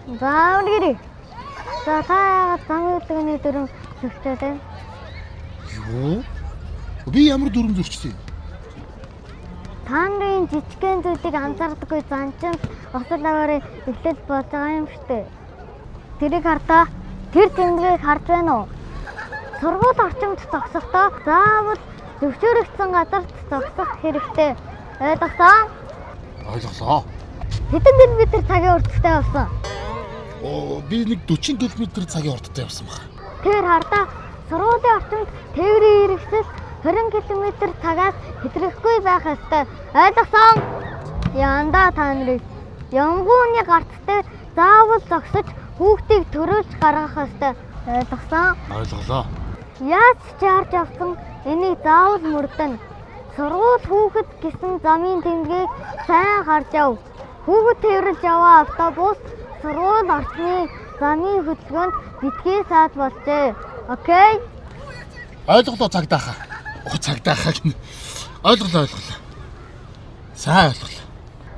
За үнэхээр. За та яагаад замын өдгөний дүрм зөвчтэй вэ? Юу? Би ямар дүрм зөрчсөн юм? Та нарын жижигхэн зүйлийг анзаардаггүй занчин осол аваарыг эхлэл болж байгаа юм шүү дээ. Тэрийг хартаа тэр тэмдгийг харж байна уу? Сургууль орчимд зогсохдоо заавал зөвшөөрөгдсөн газарт зогсох хэрэгтэй. Ойлгосон? Ойлголоо. Хэдэн километр цагийн уртастай болсон? Би нэг 40 км цагийн урттай явсан баг. Тэр хардаа сургуулийн орчимд тээврийн хэрэгсэл 20 км цагаас хэтрэхгүй байх ёстой. Ойлгосон? Янда та нарыг ямгууны гарттай заавал зогсож хүүхдийг төрүүлж гаргах ёстой. Ойлгосон? Ойлголоо. Яаж ч харж авсан энийг заавал мөрдөн. Сургууль хүүхэд гэсэн замын тэмдгийг сайн харж ав. Хүүхэд тэрж яваа автобус сургууль орчны замын хөдөлгөөнд битгий саад болжээ. Окей? Ойлголоо цагдааха. Цагдааха гэнэ. Ойлголоо. Сайн ойлголоо.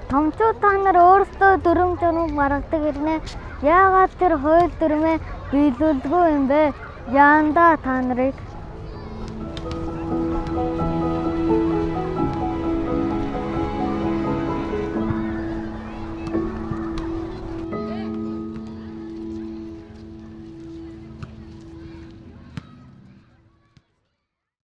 Томчууд та нар өөрсдөө дүрм журмыг маргадаг хэрнээ яагаад тэр хууль дүрмээ биелүүлдэггүй юм бэ? Яанда та нарыг